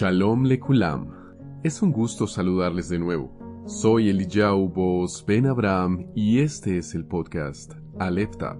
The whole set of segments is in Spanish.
Shalom lekulam. Es un gusto saludarles de nuevo. Soy Eliyahu Boaz Ben Abraham y este es el podcast Aleph Tav,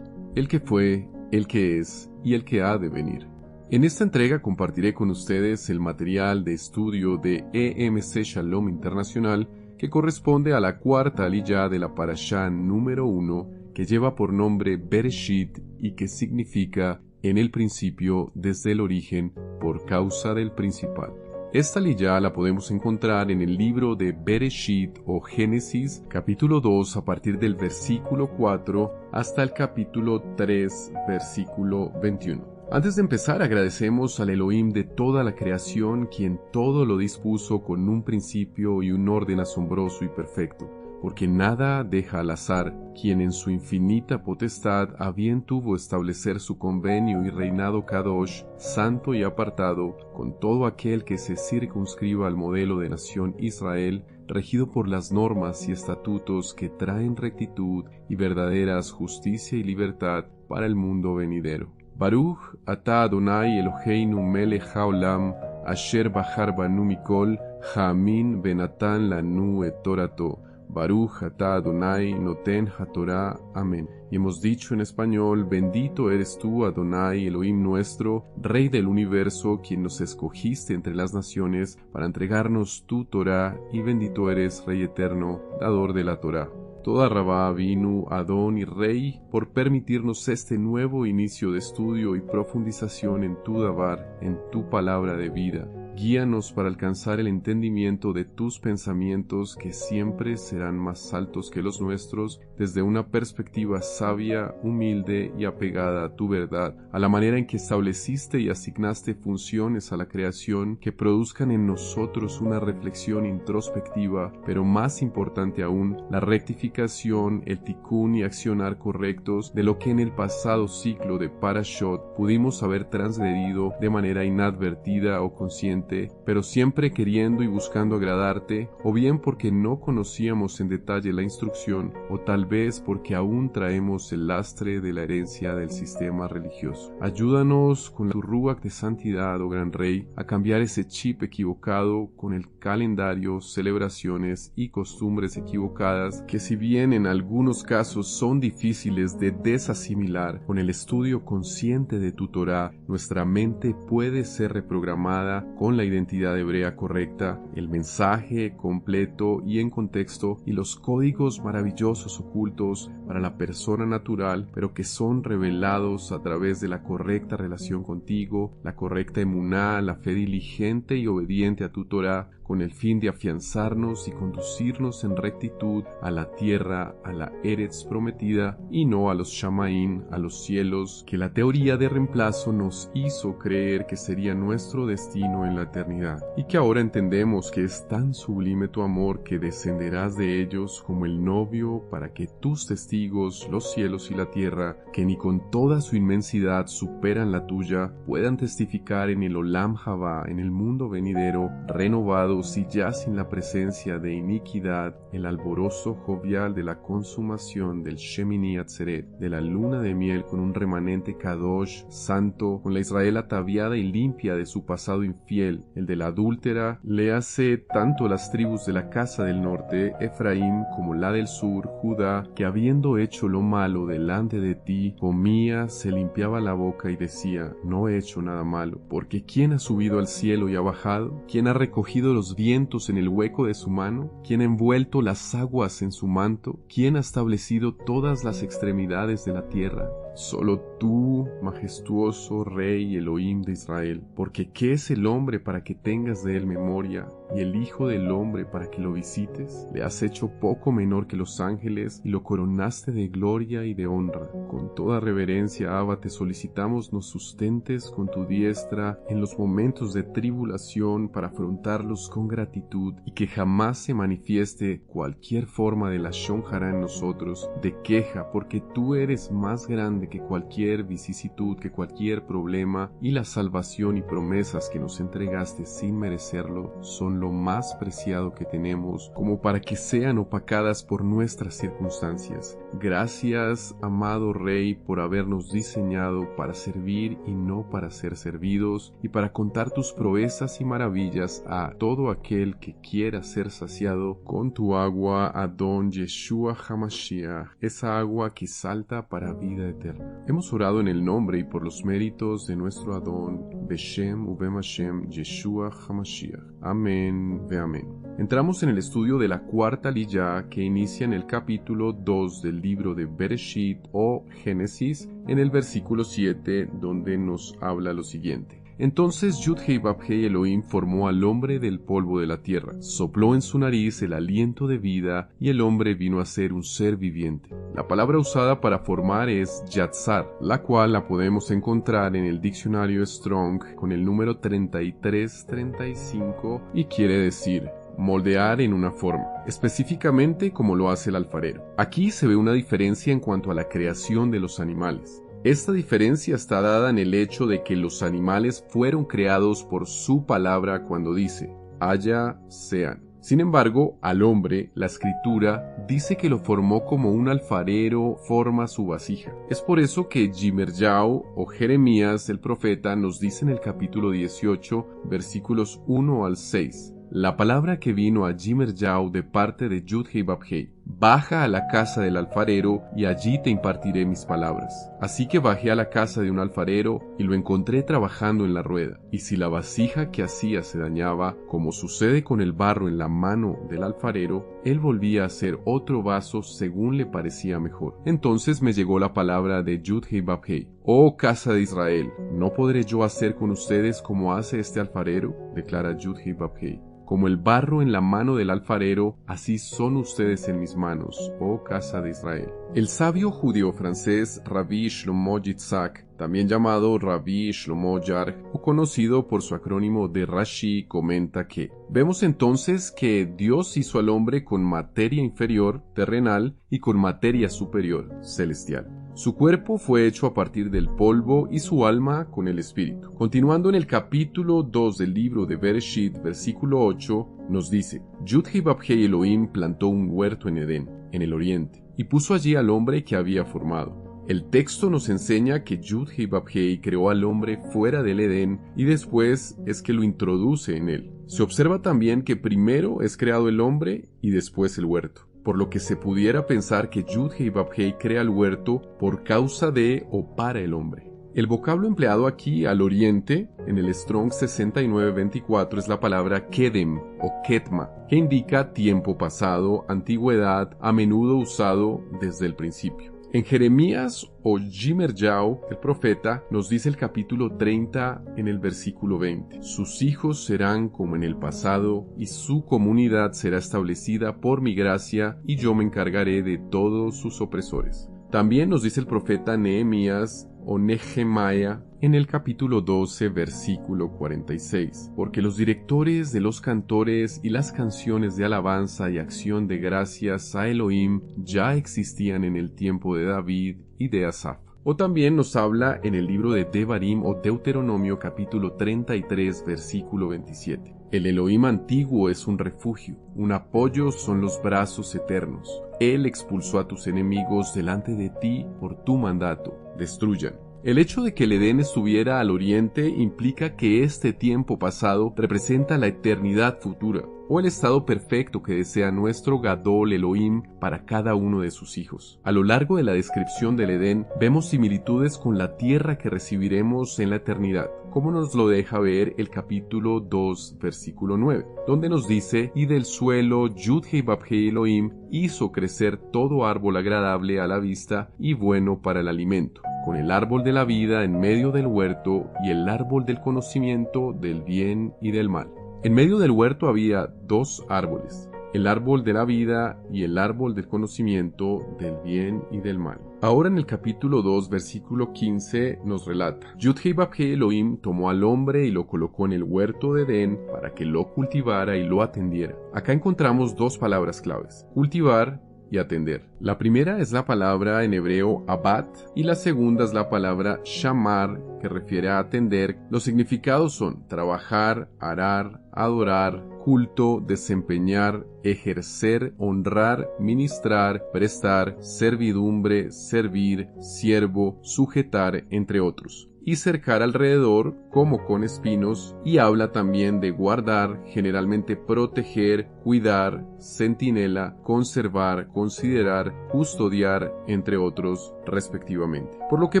el que fue, el que es y el que ha de venir. En esta entrega compartiré con ustedes el material de estudio de EMC Shalom Internacional que corresponde a la cuarta aliyá de la parashá número 1 que lleva por nombre Bereshit y que significa en el principio, desde el origen, por causa del principal. Esta aliyá la podemos encontrar en el libro de Bereshit o Génesis, capítulo 2, a partir del versículo 4 hasta el capítulo 3, versículo 21. Antes de empezar, agradecemos al Elohim de toda la creación, quien todo lo dispuso con un principio y un orden asombroso y perfecto, porque nada deja al azar, quien en su infinita potestad a bien tuvo establecer su convenio y reinado Kadosh, santo y apartado, con todo aquel que se circunscriba al modelo de nación Israel, regido por las normas y estatutos que traen rectitud y verdaderas justicia y libertad para el mundo venidero. Baruch ata Adonai Eloheinu melech haolam, asher bahar banu mikol, ha'amin benatan lanu et torato. Baruch atah Adonai noten haTorah. Amén. Y hemos dicho en español: bendito eres tú, Adonai, Elohim nuestro, Rey del universo, quien nos escogiste entre las naciones para entregarnos tu Torah, y bendito eres, Rey eterno, dador de la Torah. Toda Rabá, Avinu, Adón y Rey, por permitirnos este nuevo inicio de estudio y profundización en tu Dabar, en tu palabra de vida. Guíanos para alcanzar el entendimiento de tus pensamientos, que siempre serán más altos que los nuestros, desde una perspectiva sabia, humilde y apegada a tu verdad, a la manera en que estableciste y asignaste funciones a la creación que produzcan en nosotros una reflexión introspectiva, pero más importante aún, la rectificación, el tikún y accionar correctos de lo que en el pasado ciclo de Parashot pudimos haber transgredido de manera inadvertida o consciente, pero siempre queriendo y buscando agradarte, o bien porque no conocíamos en detalle la instrucción, o tal vez porque aún traemos el lastre de la herencia del sistema religioso. Ayúdanos con tu ruach de santidad, oh gran Rey, a cambiar ese chip equivocado con el calendario, celebraciones y costumbres equivocadas que, si bien en algunos casos son difíciles de desasimilar, con el estudio consciente de tu Torah, nuestra mente puede ser reprogramada con la identidad hebrea correcta, el mensaje completo y en contexto, y los códigos maravillosos ocultos para la persona natural, pero que son revelados a través de la correcta relación contigo, la correcta emuná, la fe diligente y obediente a tu Torah, con el fin de afianzarnos y conducirnos en rectitud a la tierra, a la Eretz prometida, y no a los Shamaín, a los cielos, que la teoría de reemplazo nos hizo creer que sería nuestro destino en la eternidad, y que ahora entendemos que es tan sublime tu amor que descenderás de ellos como el novio para que tus testigos, los cielos y la tierra, que ni con toda su inmensidad superan la tuya, puedan testificar en el Olam Haba, en el mundo venidero, renovado y ya sin la presencia de iniquidad, el alborozo jovial de la consumación del Shemini Atzeret, de la luna de miel con un remanente Kadosh, santo, con la Israel ataviada y limpia de su pasado infiel, el de la adúltera, le hace tanto las tribus de la casa del norte, Efraín, como la del sur, Judá, que habiendo hecho lo malo delante de ti, comía, se limpiaba la boca y decía: no he hecho nada malo, porque ¿quién ha subido al cielo y ha bajado? ¿Quién ha recogido los vientos en el hueco de su mano? ¿Quién ha envuelto las aguas en su manto? ¿Quién ha establecido todas las extremidades de la tierra? Solo tú, majestuoso Rey Elohim de Israel, porque ¿qué es el hombre para que tengas de él memoria, y el Hijo del hombre para que lo visites? Le has hecho poco menor que los ángeles, y lo coronaste de gloria y de honra. Con toda reverencia, Abba, te solicitamos nos sustentes con tu diestra en los momentos de tribulación para afrontarlos con gratitud, y que jamás se manifieste cualquier forma de lashon hara en nosotros, de queja, porque tú eres más grande de que cualquier vicisitud, que cualquier problema y la salvación y promesas que nos entregaste sin merecerlo son lo más preciado que tenemos, como para que sean opacadas por nuestras circunstancias. Gracias, amado Rey, por habernos diseñado para servir y no para ser servidos, y para contar tus proezas y maravillas a todo aquel que quiera ser saciado con tu agua, Adon Yeshua HaMashiach, esa agua que salta para vida eterna. Hemos orado en el nombre y por los méritos de nuestro Adon, Beshem Ubem Hashem Yeshua HaMashiach. Amén ve amén. Entramos en el estudio de la cuarta Aliyá, que inicia en el capítulo 2 del libro de Bereshit o Génesis, en el versículo 7, donde nos habla lo siguiente. Entonces Yud-Hei Vав-Hei Elohim formó al hombre del polvo de la tierra, sopló en su nariz el aliento de vida y el hombre vino a ser un ser viviente. La palabra usada para formar es Yatzar, la cual la podemos encontrar en el diccionario Strong con el número 3335 y quiere decir moldear en una forma, específicamente como lo hace el alfarero. Aquí se ve una diferencia en cuanto a la creación de los animales. Esta diferencia está dada en el hecho de que los animales fueron creados por su palabra cuando dice, haya, sean. Sin embargo, al hombre, la escritura dice que lo formó como un alfarero forma su vasija. Es por eso que Yimeryahu o Jeremías el profeta nos dice en el capítulo 18, versículos 1 al 6. La palabra que vino a Yimeryahu de parte de Yud-Hei Vав-Hei, baja a la casa del alfarero y allí te impartiré mis palabras. Así que bajé a la casa de un alfarero y lo encontré trabajando en la rueda. Y si la vasija que hacía se dañaba, como sucede con el barro en la mano del alfarero, él volvía a hacer otro vaso según le parecía mejor. Entonces me llegó la palabra de Yud-Hei Vав-Hei. Oh casa de Israel, ¿no podré yo hacer con ustedes como hace este alfarero? Declara Yud-Hei Vав-Hei. Como el barro en la mano del alfarero, así son ustedes en mis manos, oh casa de Israel. El sabio judío francés Rabbi Shlomo Yitzhak, también llamado Rabbi Shlomo Yarg, o conocido por su acrónimo de Rashi, comenta que vemos entonces que Dios hizo al hombre con materia inferior, terrenal, y con materia superior, celestial. Su cuerpo fue hecho a partir del polvo y su alma con el espíritu. Continuando en el capítulo 2 del libro de Bereshit, versículo 8, nos dice, Yud-Hei Vав-Hei Elohim plantó un huerto en Edén, en el oriente, y puso allí al hombre que había formado. El texto nos enseña que Yud-Hei Vав-Hei creó al hombre fuera del Edén y después es que lo introduce en él. Se observa también que primero es creado el hombre y después el huerto, por lo que se pudiera pensar que Yud-Hei Vав-Hei crea el huerto por causa de o para el hombre. El vocablo empleado aquí al oriente, en el Strong 6924, es la palabra Kedem o Ketma, que indica tiempo pasado, antigüedad, a menudo usado desde el principio. En Jeremías o Yimeryahu, el profeta, nos dice el capítulo 30 en el versículo 20. Sus hijos serán como en el pasado y su comunidad será establecida por mi gracia y yo me encargaré de todos sus opresores. También nos dice el profeta Nehemías o Nehemia en el capítulo 12, versículo 46, porque los directores de los cantores y las canciones de alabanza y acción de gracias a Elohim ya existían en el tiempo de David y de Asaf. O también nos habla en el libro de Devarim o Deuteronomio capítulo 33, versículo 27. El Elohim antiguo es un refugio, un apoyo son los brazos eternos. Él expulsó a tus enemigos delante de ti por tu mandato. Destruyan. El hecho de que el Edén estuviera al oriente implica que este tiempo pasado representa la eternidad futura, o el estado perfecto que desea nuestro Gadol Elohim para cada uno de sus hijos. A lo largo de la descripción del Edén, vemos similitudes con la tierra que recibiremos en la eternidad, como nos lo deja ver el capítulo 2, versículo 9, donde nos dice, y del suelo Yud-Hei Vав-Hei Elohim hizo crecer todo árbol agradable a la vista y bueno para el alimento, con el árbol de la vida en medio del huerto y el árbol del conocimiento del bien y del mal. En medio del huerto había dos árboles, el árbol de la vida y el árbol del conocimiento del bien y del mal. Ahora en el capítulo 2, versículo 15 nos relata, Yud-Hei Vав-Hei Elohim tomó al hombre y lo colocó en el huerto de Edén para que lo cultivara y lo atendiera. Acá encontramos dos palabras claves, cultivar y atender. La primera es la palabra en hebreo abat y la segunda es la palabra shamar, que refiere a atender. Los significados son trabajar, arar, adorar, culto, desempeñar, ejercer, honrar, ministrar, prestar, servidumbre, servir, siervo, sujetar, entre otros. Y cercar alrededor como con espinos, y habla también de guardar, generalmente proteger, cuidar, centinela, conservar, considerar, custodiar, entre otros, respectivamente. Por lo que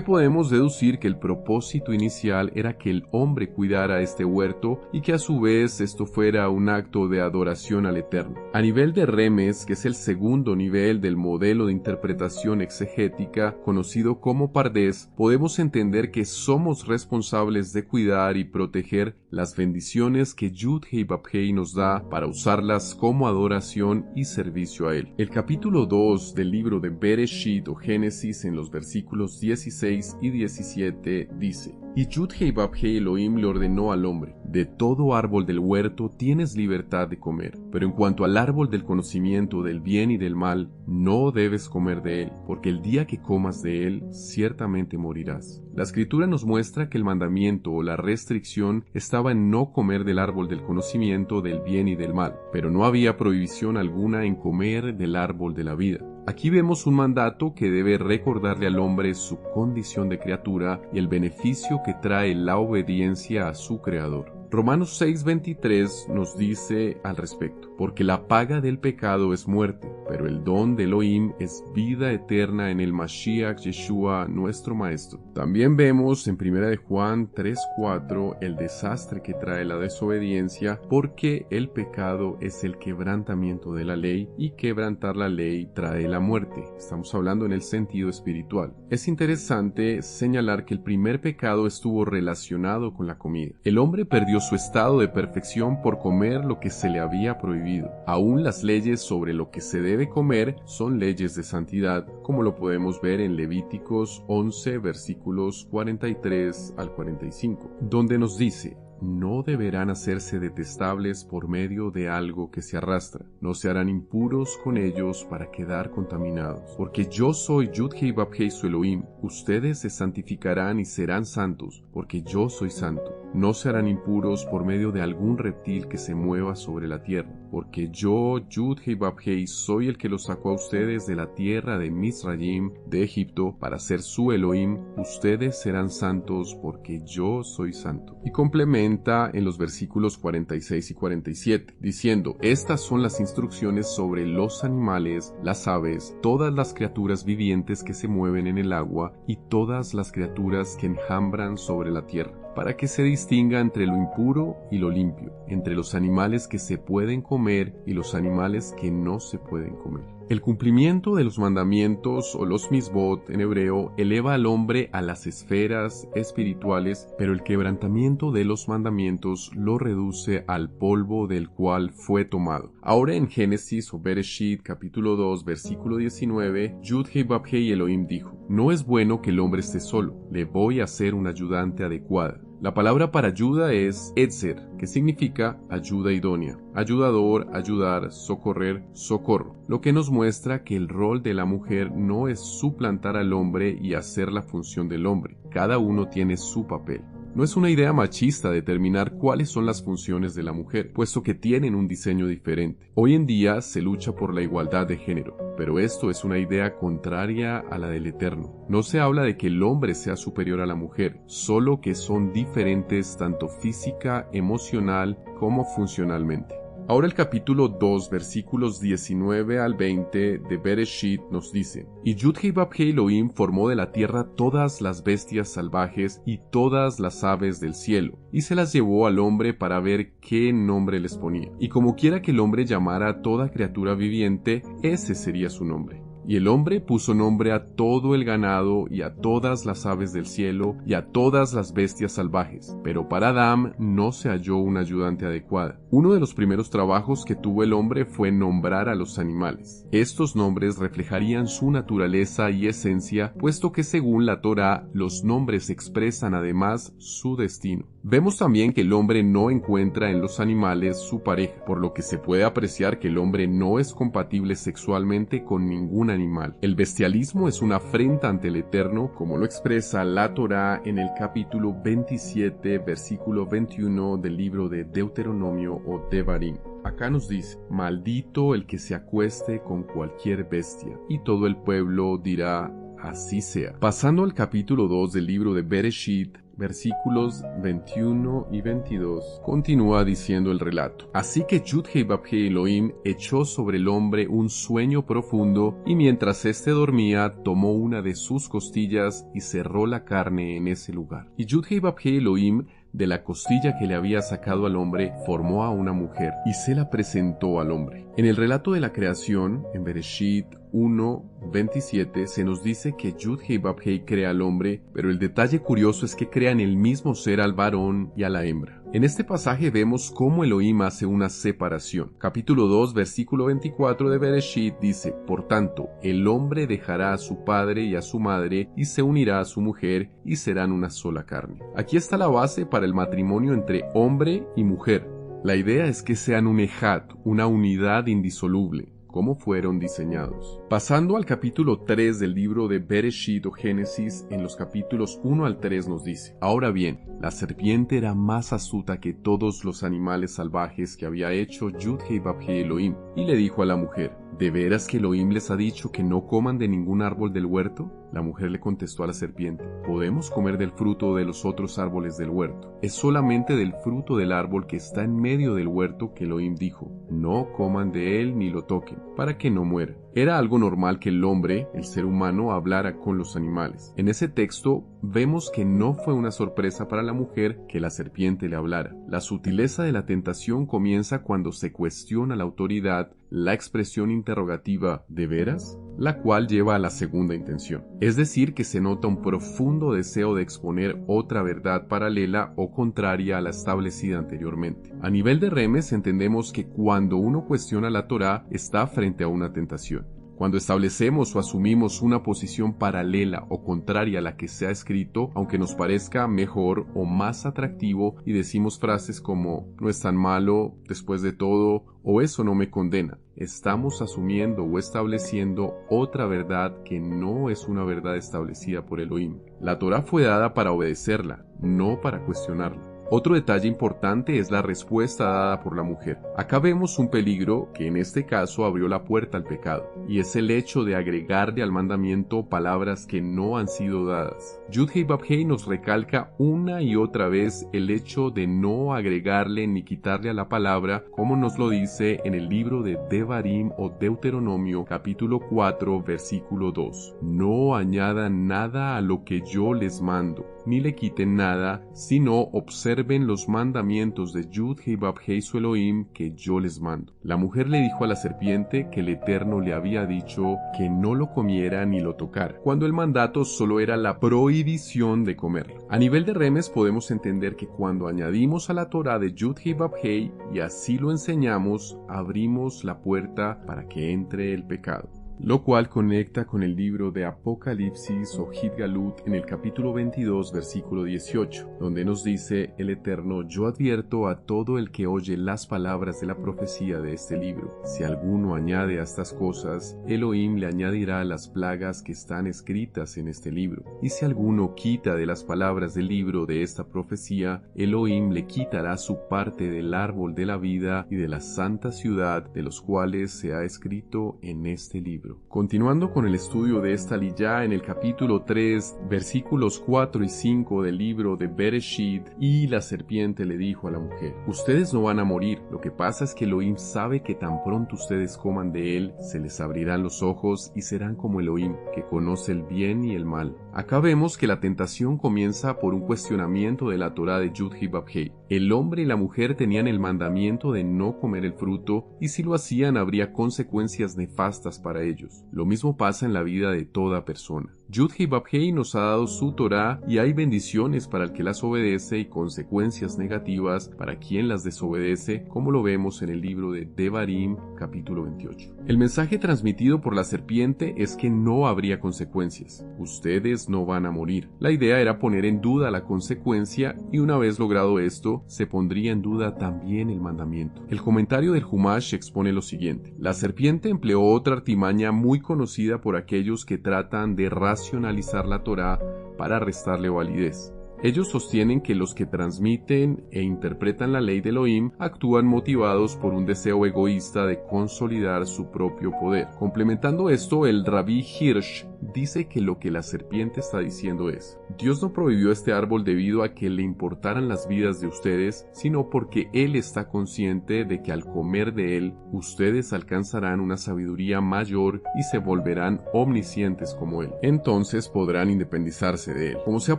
podemos deducir que el propósito inicial era que el hombre cuidara este huerto y que a su vez esto fuera un acto de adoración al Eterno. A nivel de Remes, que es el segundo nivel del modelo de interpretación exegética conocido como Pardes, podemos entender que somos responsables de cuidar y proteger las bendiciones que Yud-Hei Vав-Hei nos da para usarlas como adoración y servicio a Él. El capítulo 2 del libro de Bereshit o Génesis en los versículos 16 y 17 dice: Y Yud-Hei Vав-Hei Elohim le ordenó al hombre: de todo árbol del huerto tienes libertad de comer, pero en cuanto al árbol del conocimiento del bien y del mal, no debes comer de él, porque el día que comas de él, ciertamente morirás. La Escritura nos muestra que el mandamiento o la restricción estaba en no comer del árbol del conocimiento del bien y del mal, pero no había prohibición alguna en comer del árbol de la vida. Aquí vemos un mandato que debe recordarle al hombre su condición de criatura y el beneficio que trae la obediencia a su Creador. Romanos 6:23 nos dice al respecto: porque la paga del pecado es muerte, pero el don de Elohim es vida eterna en el Mashiach Yeshua, nuestro Maestro. También vemos en 1 de Juan 3:4 el desastre que trae la desobediencia, porque el pecado es el quebrantamiento de la ley, y quebrantar la ley trae la muerte. Estamos hablando en el sentido espiritual. Es interesante señalar que el primer pecado estuvo relacionado con la comida. El hombre perdió su estado de perfección por comer lo que se le había prohibido. Aún las leyes sobre lo que se debe comer son leyes de santidad, como lo podemos ver en Levíticos 11 versículos 43 al 45, donde nos dice: no deberán hacerse detestables por medio de algo que se arrastra, no se harán impuros con ellos para quedar contaminados, porque yo soy Yud-Hei Vав-Hei su Elohim. Ustedes se santificarán y serán santos, porque yo soy santo. No se harán impuros por medio de algún reptil que se mueva sobre la tierra, porque yo, Yud-Hei Vав-Hei, soy el que los sacó a ustedes de la tierra de Misrayim, de Egipto, para ser su Elohim. Ustedes serán santos, porque yo soy santo. Y complementa en los versículos 46 y 47, diciendo: estas son las instrucciones sobre los animales, las aves, todas las criaturas vivientes que se mueven en el agua y todas las criaturas que enjambran sobre la tierra, para que se distinga entre lo impuro y lo limpio, entre los animales que se pueden comer y los animales que no se pueden comer. El cumplimiento de los mandamientos o los misbot en hebreo eleva al hombre a las esferas espirituales, pero el quebrantamiento de los mandamientos lo reduce al polvo del cual fue tomado. Ahora en Génesis o Bereshit capítulo 2 versículo 19, Yud-Hei Vав-Hei Elohim dijo: no es bueno que el hombre esté solo, le voy a hacer una ayudante adecuada. La palabra para ayuda es etzer, que significa ayuda idónea, ayudador, ayudar, socorrer, socorro, lo que nos muestra que el rol de la mujer no es suplantar al hombre y hacer la función del hombre. Cada uno tiene su papel. No es una idea machista determinar cuáles son las funciones de la mujer, puesto que tienen un diseño diferente. Hoy en día se lucha por la igualdad de género, pero esto es una idea contraria a la del Eterno. No se habla de que el hombre sea superior a la mujer, solo que son diferentes tanto física, emocional como funcionalmente. Ahora el capítulo 2 versículos 19 al 20 de Bereshit nos dice: y Yud-Hei Vав-Hei Elohim formó de la tierra todas las bestias salvajes y todas las aves del cielo, y se las llevó al hombre para ver qué nombre les ponía. Y como quiera que el hombre llamara a toda criatura viviente, ese sería su nombre. Y el hombre puso nombre a todo el ganado y a todas las aves del cielo y a todas las bestias salvajes. Pero para Adán no se halló una ayudante adecuada. Uno de los primeros trabajos que tuvo el hombre fue nombrar a los animales. Estos nombres reflejarían su naturaleza y esencia, puesto que según la Torá, los nombres expresan además su destino. Vemos también que el hombre no encuentra en los animales su pareja, por lo que se puede apreciar que el hombre no es compatible sexualmente con ningún animal. El bestialismo es una afrenta ante el Eterno, como lo expresa la Torá en el capítulo 27, versículo 21 del libro de Deuteronomio o Devarim. Acá nos dice: maldito el que se acueste con cualquier bestia, y todo el pueblo dirá: así sea. Pasando al capítulo 2 del libro de Bereshit, versículos 21 y 22, continúa diciendo el relato: así que Yud-Heh-Vab-Heh Elohim echó sobre el hombre un sueño profundo, y mientras éste dormía, tomó una de sus costillas y cerró la carne en ese lugar. Y Yud-Heh-Vab-Heh Elohim, de la costilla que le había sacado al hombre, formó a una mujer y se la presentó al hombre. En el relato de la creación, en Bereshit 1:27, se nos dice que Yud-Heh-Vab-Heh crea al hombre, pero el detalle curioso es que crea en el mismo ser al varón y a la hembra. En este pasaje vemos cómo Elohim hace una separación. Capítulo 2, versículo 24 de Bereshit dice: por tanto, el hombre dejará a su padre y a su madre y se unirá a su mujer y serán una sola carne. Aquí está la base para el matrimonio entre hombre y mujer. La idea es que sean un ejad, una unidad indisoluble, como fueron diseñados. Pasando al capítulo 3 del libro de Bereshit o Génesis, en los capítulos 1 al 3 nos dice: ahora bien, la serpiente era más astuta que todos los animales salvajes que había hecho Yud-Heh-Vab-Heh Elohim, y le dijo a la mujer: ¿de veras que Elohim les ha dicho que no coman de ningún árbol del huerto? La mujer le contestó a la serpiente: podemos comer del fruto de los otros árboles del huerto. Es solamente del fruto del árbol que está en medio del huerto que Elohim dijo: no coman de él ni lo toquen, para que no mueran. Era algo normal que el hombre, el ser humano, hablara con los animales. En ese texto vemos que no fue una sorpresa para la mujer que la serpiente le hablara. La sutileza de la tentación comienza cuando se cuestiona la autoridad, la expresión interrogativa ¿de veras?, la cual lleva a la segunda intención. Es decir, que se nota un profundo deseo de exponer otra verdad paralela o contraria a la establecida anteriormente. A nivel de remes entendemos que cuando uno cuestiona la Torá está frente a una tentación. Cuando establecemos o asumimos una posición paralela o contraria a la que se ha escrito, aunque nos parezca mejor o más atractivo, y decimos frases como no es tan malo, después de todo, o eso no me condena, estamos asumiendo o estableciendo otra verdad que no es una verdad establecida por Elohim. La Torá fue dada para obedecerla, no para cuestionarla. Otro detalle importante es la respuesta dada por la mujer. Acá vemos un peligro que en este caso abrió la puerta al pecado, y es el hecho de agregarle al mandamiento palabras que no han sido dadas. Yud-Heh-Vab-Heh nos recalca una y otra vez el hecho de no agregarle ni quitarle a la palabra, como nos lo dice en el libro de Devarim o Deuteronomio capítulo 4 versículo 2. No añadan nada a lo que yo les mando, ni le quiten nada, sino observen los mandamientos de Yud-Heh-Vab-Heh su Elohim que yo les mando. La mujer le dijo a la serpiente que el Eterno le había dicho que no lo comiera ni lo tocara, cuando el mandato solo era la prohibición de comerlo. A nivel de remes podemos entender que cuando añadimos a la Torá de Yud-Heh-Vab-Heh y así lo enseñamos, abrimos la puerta para que entre el pecado. Lo cual conecta con el libro de Apocalipsis o Hid-Galut en el capítulo 22 versículo 18, donde nos dice el Eterno: yo advierto a todo el que oye las palabras de la profecía de este libro. Si alguno añade a estas cosas, Elohim le añadirá las plagas que están escritas en este libro. Y si alguno quita de las palabras del libro de esta profecía, Elohim le quitará su parte del árbol de la vida y de la santa ciudad, de los cuales se ha escrito en este libro. Continuando con el estudio de esta aliyá en el capítulo 3, versículos 4 y 5 del libro de Bereshit, y la serpiente le dijo a la mujer: ustedes no van a morir, lo que pasa es que Elohim sabe que tan pronto ustedes coman de él, se les abrirán los ojos y serán como Elohim, que conoce el bien y el mal. Acá vemos que la tentación comienza por un cuestionamiento de la Torá de Yud-Heh-Vab-Heh. El hombre y la mujer tenían el mandamiento de no comer el fruto, y si lo hacían habría consecuencias nefastas para ellos. ellos. Lo mismo pasa en la vida de toda persona. Yud-Heh Vav-Heh nos ha dado su Torá y hay bendiciones para el que las obedece y consecuencias negativas para quien las desobedece, como lo vemos en el libro de Devarim, capítulo 28. El mensaje transmitido por la serpiente es que no habría consecuencias. Ustedes no van a morir. La idea era poner en duda la consecuencia y una vez logrado esto, se pondría en duda también el mandamiento. El comentario del Humash expone lo siguiente. La serpiente empleó otra artimaña muy conocida por aquellos que tratan de racionalizar la Torá para restarle validez. Ellos sostienen que los que transmiten e interpretan la ley de Elohim actúan motivados por un deseo egoísta de consolidar su propio poder. Complementando esto, el Rabí Hirsch dice que lo que la serpiente está diciendo es: Dios no prohibió este árbol debido a que le importaran las vidas de ustedes, sino porque Él está consciente de que al comer de él, ustedes alcanzarán una sabiduría mayor y se volverán omniscientes como Él. Entonces podrán independizarse de Él. Como se ha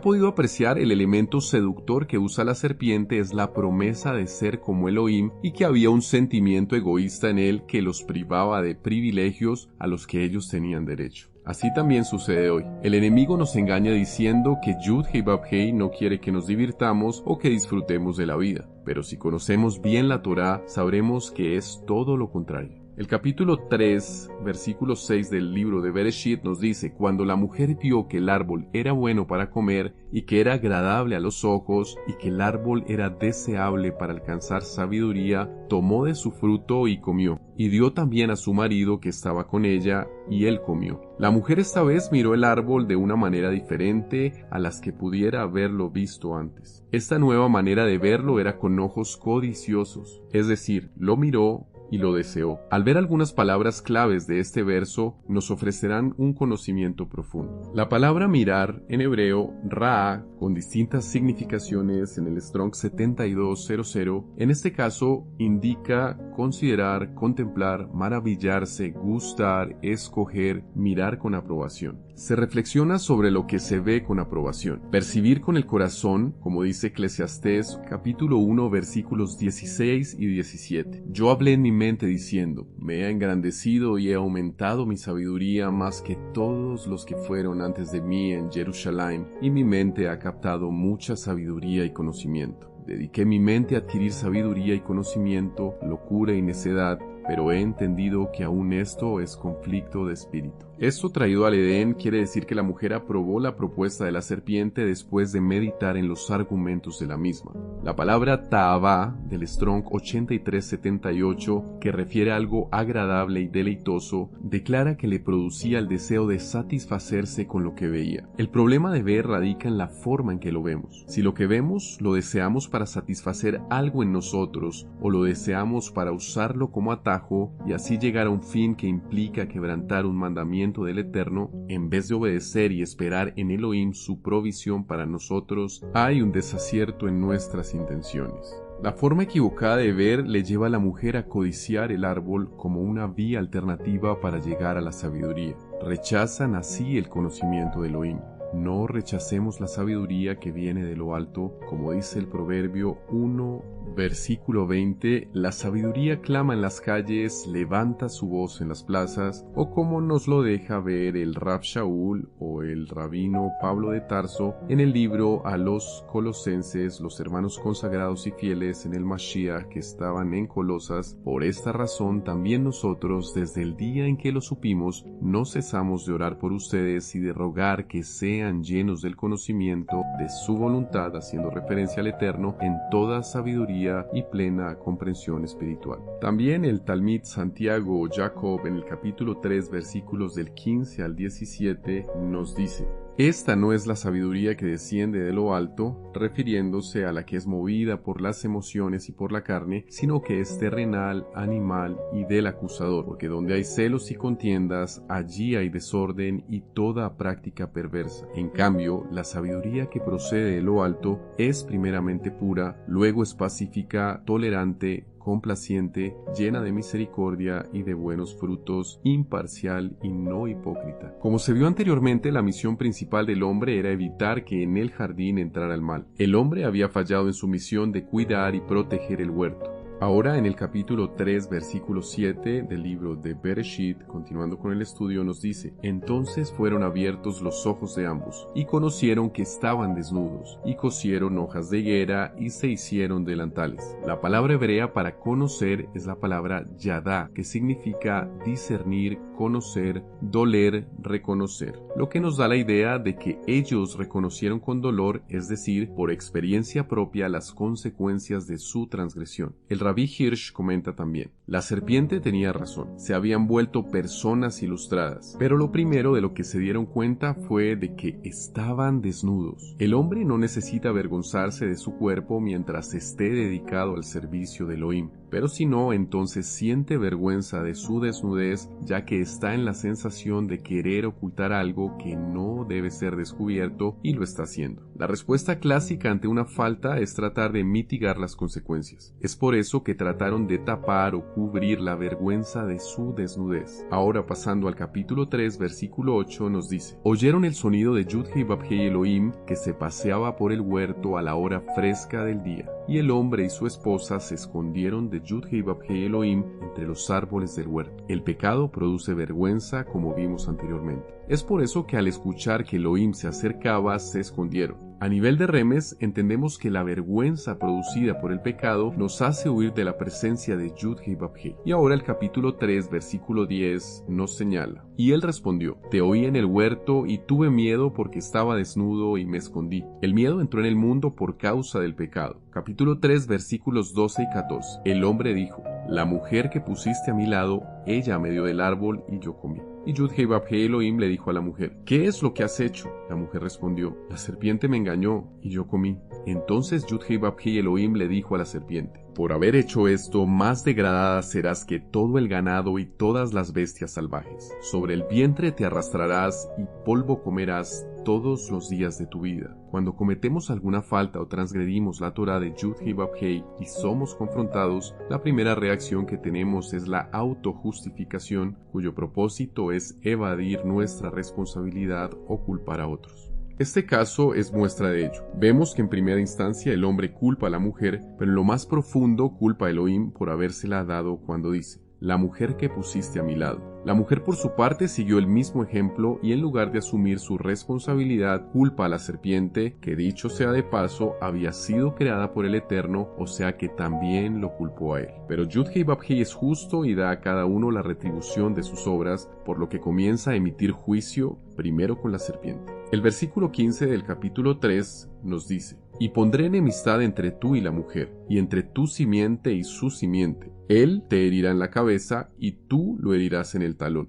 podido apreciar, el elemento seductor que usa la serpiente es la promesa de ser como Elohim y que había un sentimiento egoísta en él que los privaba de privilegios a los que ellos tenían derecho. Así también sucede hoy. El enemigo nos engaña diciendo que Yud-Heh Vav-Heh no quiere que nos divirtamos o que disfrutemos de la vida. Pero si conocemos bien la Torá, sabremos que es todo lo contrario. El capítulo 3, versículo 6 del libro de Bereshit nos dice: Cuando la mujer vio que el árbol era bueno para comer y que era agradable a los ojos y que el árbol era deseable para alcanzar sabiduría, tomó de su fruto y comió, y dio también a su marido que estaba con ella, y él comió. La mujer esta vez miró el árbol de una manera diferente a las que pudiera haberlo visto antes. Esta nueva manera de verlo era con ojos codiciosos, es decir, lo miró y lo deseó. Al ver algunas palabras claves de este verso, nos ofrecerán un conocimiento profundo. La palabra mirar en hebreo, ra, con distintas significaciones en el Strong 7200, en este caso indica considerar, contemplar, maravillarse, gustar, escoger, mirar con aprobación. Se reflexiona sobre lo que se ve con aprobación. Percibir con el corazón, como dice Eclesiastés capítulo 1 versículos 16 y 17. Yo hablé en mi mente diciendo: me he engrandecido y he aumentado mi sabiduría más que todos los que fueron antes de mí en Jerusalén, y mi mente ha captado mucha sabiduría y conocimiento. Dediqué mi mente a adquirir sabiduría y conocimiento, locura y necedad, pero he entendido que aún esto es conflicto de espíritu. Esto traído al Edén quiere decir que la mujer aprobó la propuesta de la serpiente después de meditar en los argumentos de la misma. La palabra ta'avá del Strong 8378, que refiere a algo agradable y deleitoso, declara que le producía el deseo de satisfacerse con lo que veía. El problema de ver radica en la forma en que lo vemos. Si lo que vemos lo deseamos para satisfacer algo en nosotros, o lo deseamos para usarlo como atajo y así llegar a un fin que implica quebrantar un mandamiento del Eterno, en vez de obedecer y esperar en Elohim su provisión para nosotros, hay un desacierto en nuestras intenciones. La forma equivocada de ver le lleva a la mujer a codiciar el árbol como una vía alternativa para llegar a la sabiduría. Rechazan así el conocimiento de Elohim. No rechacemos la sabiduría que viene de lo alto, como dice el Proverbio 1, versículo 20, la sabiduría clama en las calles, levanta su voz en las plazas, o como nos lo deja ver el Rab Shaul o el rabino Pablo de Tarso en el libro a los Colosenses, los hermanos consagrados y fieles en el Mashiach que estaban en Colosas. Por esta razón también nosotros, desde el día en que lo supimos, no cesamos de orar por ustedes y de rogar que sean llenos del conocimiento de su voluntad, haciendo referencia al Eterno, en toda sabiduría y plena comprensión espiritual. También el Talmid Santiago Jacob en el capítulo 3 versículos del 15 al 17 nos dice: esta no es la sabiduría que desciende de lo alto, refiriéndose a la que es movida por las emociones y por la carne, sino que es terrenal, animal y del acusador, porque donde hay celos y contiendas, allí hay desorden y toda práctica perversa. En cambio, la sabiduría que procede de lo alto es primeramente pura, luego es pacífica, tolerante, complaciente, llena de misericordia y de buenos frutos, imparcial y no hipócrita. Como se vio anteriormente, la misión principal del hombre era evitar que en el jardín entrara el mal. El hombre había fallado en su misión de cuidar y proteger el huerto. Ahora en el capítulo 3, versículo 7 del libro de Bereshit, continuando con el estudio, nos dice: Entonces fueron abiertos los ojos de ambos, y conocieron que estaban desnudos, y cosieron hojas de higuera, y se hicieron delantales. La palabra hebrea para conocer es la palabra yadá, que significa discernir, conocer, doler, reconocer, lo que nos da la idea de que ellos reconocieron con dolor, es decir, por experiencia propia, las consecuencias de su transgresión. El Rabí Hirsch comenta también: la serpiente tenía razón, se habían vuelto personas ilustradas, pero lo primero de lo que se dieron cuenta fue de que estaban desnudos. El hombre no necesita avergonzarse de su cuerpo mientras esté dedicado al servicio de Elohim, pero si no, entonces siente vergüenza de su desnudez, ya que está en la sensación de querer ocultar algo que no debe ser descubierto y lo está haciendo. La respuesta clásica ante una falta es tratar de mitigar las consecuencias. Es por eso que trataron de tapar o cubrir la vergüenza de su desnudez. Ahora, pasando al capítulo 3, versículo 8, nos dice: Oyeron el sonido de Yud-Heh Vав-Heh Elohim, que se paseaba por el huerto a la hora fresca del día, y el hombre y su esposa se escondieron de Yud-Heh Vав-Heh Elohim entre los árboles del huerto. El pecado produce vergüenza, como vimos anteriormente. Es por eso que al escuchar que Elohim se acercaba, se escondieron. A nivel de remes, entendemos que la vergüenza producida por el pecado nos hace huir de la presencia de Yud-Heh Vав-Heh. Y ahora el capítulo 3, versículo 10 nos señala: Y él respondió: Te oí en el huerto y tuve miedo porque estaba desnudo y me escondí. El miedo entró en el mundo por causa del pecado. Capítulo 3, versículos 12 y 14. El hombre dijo: La mujer que pusiste a mi lado, ella me dio del árbol y yo comí. Y Yud-Heh Vав-Heh Elohim le dijo a la mujer: ¿Qué es lo que has hecho? La mujer respondió: La serpiente me engañó y yo comí. Entonces Yud-Heh Vав-Heh Elohim le dijo a la serpiente: Por haber hecho esto, más degradada serás que todo el ganado y todas las bestias salvajes. Sobre el vientre te arrastrarás y polvo comerás todos los días de tu vida. Cuando cometemos alguna falta o transgredimos la Torá de Yud-Heh Vав-Heh y somos confrontados, la primera reacción que tenemos es la autojustificación, cuyo propósito es evadir nuestra responsabilidad o culpar a otros. Este caso es muestra de ello. Vemos que en primera instancia el hombre culpa a la mujer, pero en lo más profundo culpa a Elohim por habérsela dado cuando dice: La mujer que pusiste a mi lado. La mujer por su parte siguió el mismo ejemplo y en lugar de asumir su responsabilidad, culpa a la serpiente, que dicho sea de paso, había sido creada por el Eterno, o sea que también lo culpó a él. Pero Yud-Heh Vав-Heh es justo y da a cada uno la retribución de sus obras, por lo que comienza a emitir juicio primero con la serpiente. El versículo 15 del capítulo 3 nos dice: Y pondré enemistad entre tú y la mujer, y entre tu simiente y su simiente. Él te herirá en la cabeza, y tú lo herirás en el talón.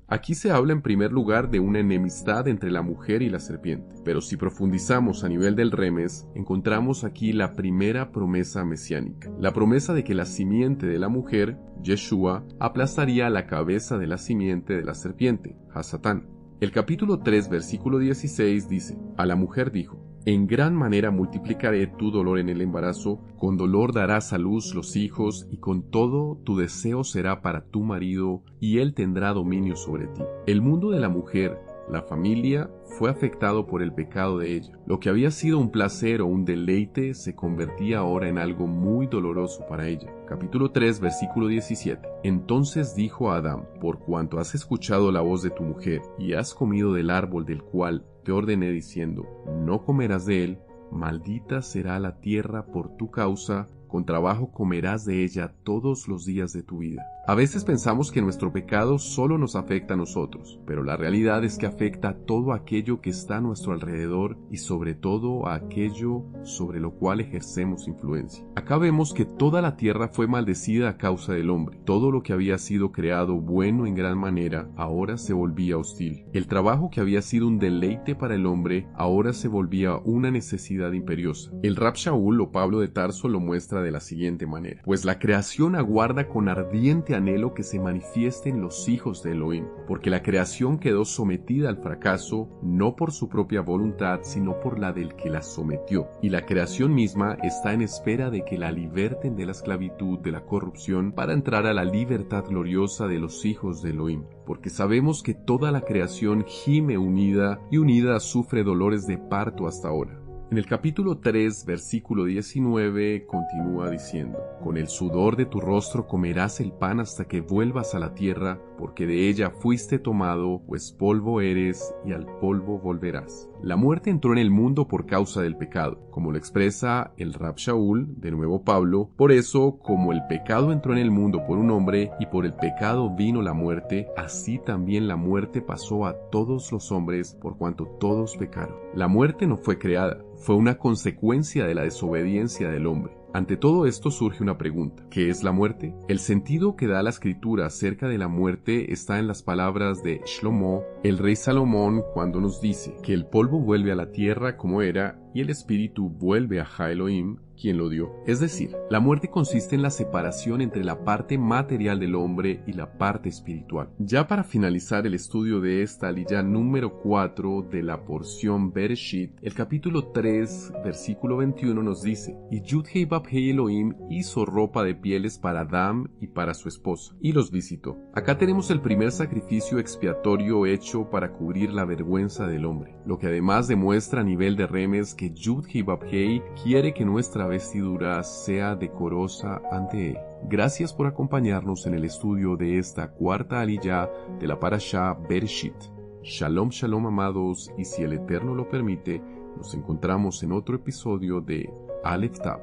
Aquí se habla en primer lugar de una enemistad entre la mujer y la serpiente, pero si profundizamos a nivel del remes, encontramos aquí la primera promesa mesiánica, la promesa de que la simiente de la mujer, Yeshua, aplastaría la cabeza de la simiente de la serpiente, Hasatán. El capítulo 3, versículo 16 dice: A la mujer dijo: En gran manera multiplicaré tu dolor en el embarazo, con dolor darás a luz los hijos, y con todo tu deseo será para tu marido, y él tendrá dominio sobre ti. El mundo de la mujer, la familia, fue afectado por el pecado de ella. Lo que había sido un placer o un deleite se convertía ahora en algo muy doloroso para ella. Capítulo 3, versículo 17. Entonces dijo a Adán: Por cuanto has escuchado la voz de tu mujer, y has comido del árbol del cual te ordené diciendo: No comerás de él, maldita será la tierra por tu causa, con trabajo comerás de ella todos los días de tu vida. A veces pensamos que nuestro pecado solo nos afecta a nosotros, pero la realidad es que afecta a todo aquello que está a nuestro alrededor y sobre todo a aquello sobre lo cual ejercemos influencia. Acá vemos que toda la tierra fue maldecida a causa del hombre. Todo lo que había sido creado bueno en gran manera ahora se volvía hostil. El trabajo que había sido un deleite para el hombre ahora se volvía una necesidad imperiosa. El Rab Shaul o Pablo de Tarso lo muestra de la siguiente manera: Pues la creación aguarda con ardiente anhelo que se manifiesten los hijos de Elohim, porque la creación quedó sometida al fracaso, no por su propia voluntad, sino por la del que la sometió, y la creación misma está en espera de que la liberten de la esclavitud de la corrupción para entrar a la libertad gloriosa de los hijos de Elohim, porque sabemos que toda la creación gime unida y unida sufre dolores de parto hasta ahora. En el capítulo 3, versículo 19, continúa diciendo: con el sudor de tu rostro comerás el pan hasta que vuelvas a la tierra, porque de ella fuiste tomado, pues polvo eres y al polvo volverás. La muerte entró en el mundo por causa del pecado, como lo expresa el Rab Shaul, de nuevo Pablo. Por eso, como el pecado entró en el mundo por un hombre y por el pecado vino la muerte, así también la muerte pasó a todos los hombres por cuanto todos pecaron. La muerte no fue creada, fue una consecuencia de la desobediencia del hombre. Ante todo esto surge una pregunta: ¿qué es la muerte? El sentido que da la escritura acerca de la muerte está en las palabras de Shlomo, el rey Salomón, cuando nos dice que el polvo vuelve a la tierra como era y el espíritu vuelve a Ja Elohim, quien lo dio. Es decir, la muerte consiste en la separación entre la parte material del hombre y la parte espiritual. Ya para finalizar el estudio de esta aliyá número 4 de la porción Bereshit, el capítulo 3, versículo 21 nos dice: y Yud-Hei Vав-Hei Elohim hizo ropa de pieles para Adam y para su esposa, y los visitó. Acá tenemos el primer sacrificio expiatorio hecho para cubrir la vergüenza del hombre, lo que además demuestra a nivel de remes que Yud-Hei Vав-Hei quiere que nuestra vestidura sea decorosa ante él. Gracias por acompañarnos en el estudio de esta cuarta aliyá de la Parashá Bereshit. Shalom, shalom amados, y si el Eterno lo permite, nos encontramos en otro episodio de Aleph Tab,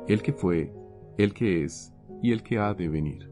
el que fue, el que es y el que ha de venir.